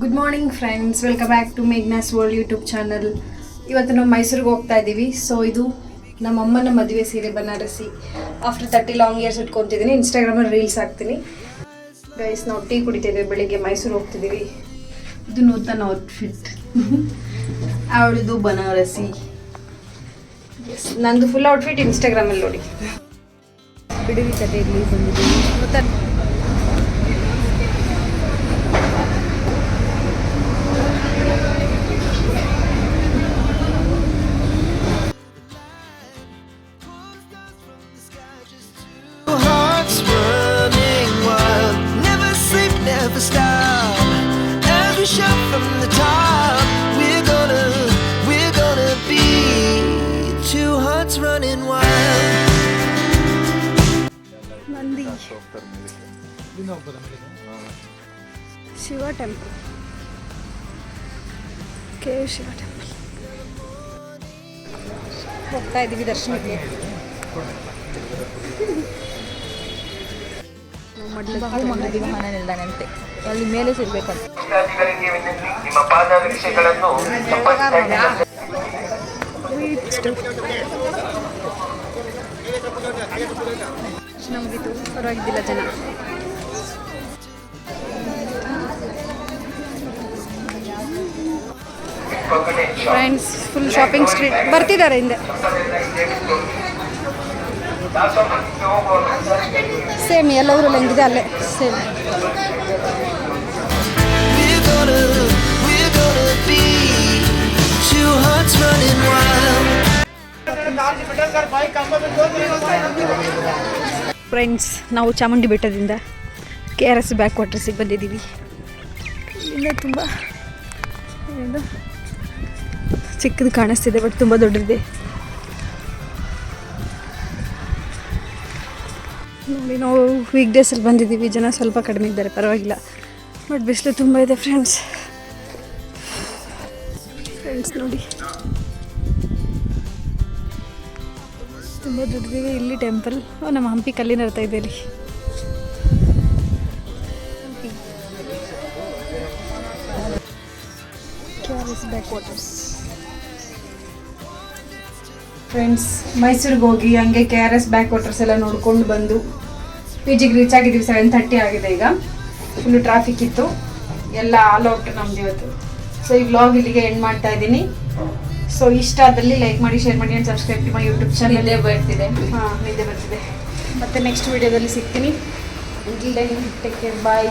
Good morning friends, welcome back to Meghna's world YouTube channel. ಇವತ್ತು ನಾವು ಮೈಸೂರಿಗೆ ಹೋಗ್ತಾ ಇದ್ದೀವಿ. ಸೊ ಇದು ನಮ್ಮ ಅಮ್ಮನ ಮದುವೆ ಸೀರೆ ಬನಾರಸಿ. ಆಫ್ಟರ್ 30 ಲಾಂಗ್ ಇಯರ್ಸ್ ಇಟ್ಕೊತಿದ್ದೀನಿ. ಇನ್ಸ್ಟಾಗ್ರಾಮಲ್ಲಿ ರೀಲ್ಸ್ ಹಾಕ್ತೀನಿ. ಗೈಸ್, ನಾವು ಟೀ ಕುಡಿತಿದ್ದೀವಿ, ಬೆಳಿಗ್ಗೆ ಮೈಸೂರು ಹೋಗ್ತಿದ್ದೀವಿ. ಇದು ನೂತನ ಔಟ್ಫಿಟ್. ಅವಳದು ಬನಾರಸಿ. ಎಸ್, ನಂದು ಫುಲ್ ಔಟ್ಫಿಟ್ ಇನ್ಸ್ಟಾಗ್ರಾಮಲ್ಲಿ ನೋಡಿ. ಬಿಡುವಿ ತಟ್ಟೆಯಲ್ಲಿ ಬಂದಿದ್ದೀವಿ. ನೂತನ never stop. Every shot from the top. We're gonna be two hearts running wild. ಮಂದಿ Shiva temple, K Shiva temple ಹೋಗ್ತಾ ಇದ್ದೀವಿ ದರ್ಶನಕ್ಕೆ. ಮಂಗಡಿ ವಾಹನ ನಿಲ್ದಾಣಂತೆ, ಅಲ್ಲಿ ಮೇಲೆ ಸಿಗ್ಬೇಕಂತ. ನಮಗಿದು ಪರವಾಗಿದ್ದಿಲ್ಲ ಜನ. ಫ್ರೆಂಡ್ಸ್, ಫುಲ್ ಶಾಪಿಂಗ್ ಸ್ಟ್ರೀಟ್ ಬರ್ತಿದ್ದಾರೆ ಹಿಂದೆ. ಸೇಮ್ ಎಲ್ಲವರು ಹೆಂಗಿದೆ ಅಲ್ಲೇ ಸೇಮ್. ಫ್ರೆಂಡ್ಸ್, ನಾವು ಚಾಮುಂಡಿ ಬೆಟ್ಟದಿಂದ KRS ಬ್ಯಾಕ್ ವಾಟರ್ಸಿಗೆ ಬಂದಿದ್ದೀವಿ. ಇಲ್ಲಿಂದ ತುಂಬ ಚಿಕ್ಕದು ಕಾಣಿಸ್ತಿದೆ, ಬಟ್ ತುಂಬ ದೊಡ್ಡದಿದೆ. ನೋಡಿ, ನಾವು ವೀಕ್ ಡೇಸಲ್ಲಿ ಬಂದಿದ್ದೀವಿ. ಜನ ಸ್ವಲ್ಪ ಕಡಿಮೆ ಇದ್ದಾರೆ, ಪರವಾಗಿಲ್ಲ. ಬಟ್ ಬಿಸಿಲು ತುಂಬ ಇದೆ ಫ್ರೆಂಡ್ಸ್. ನೋಡಿ, ತುಂಬ ದೊಡ್ಡದಿದೆ ಇಲ್ಲಿ ಟೆಂಪಲ್. ನಮ್ಮ ಹಂಪಿ ಕಲ್ಲಿನ ಅರ್ಥ ಇದೆ ಇಲ್ಲಿ. KRS back waters. ಫ್ರೆಂಡ್ಸ್, ಮೈಸೂರಿಗೆ ಹೋಗಿ ಹಂಗೆ KRS ಬ್ಯಾಕ್ ವಾಟರ್ಸ್ ಎಲ್ಲ ನೋಡ್ಕೊಂಡು ಬಂದು PGಗೆ ರೀಚ್ ಆಗಿದ್ದೀವಿ. 7:30 ಆಗಿದೆ ಈಗ. ಫುಲ್ಲು ಟ್ರಾಫಿಕ್ ಇತ್ತು, ಎಲ್ಲ ಆಲ್ ಔಟ್ ನಮ್ದು ಇವತ್ತು. ಸೊ ಈ ವ್ಲಾಗ್ ಇಲ್ಲಿಗೆ ಎಂಡ್ ಮಾಡ್ತಾ ಇದ್ದೀನಿ. ಸೊ ಇಷ್ಟ ಆದಲ್ಲಿ ಲೈಕ್ ಮಾಡಿ, ಶೇರ್ ಮಾಡಿ ಆ್ಯಂಡ್ ಸಬ್ಸ್ಕ್ರೈಬ್ ಮಾಡಿ ಯೂಟ್ಯೂಬ್ ಚಾನಲ್. ನಿದ್ದೆ ಬರ್ತಿದೆ. ನಿದ್ದೆ ಬರ್ತಿದೆ. ಮತ್ತೆ ನೆಕ್ಸ್ಟ್ ವೀಡಿಯೋದಲ್ಲಿ ಸಿಗ್ತೀನಿ. ಟೇಕ್ ಕೇರ್, ಬಾಯ್.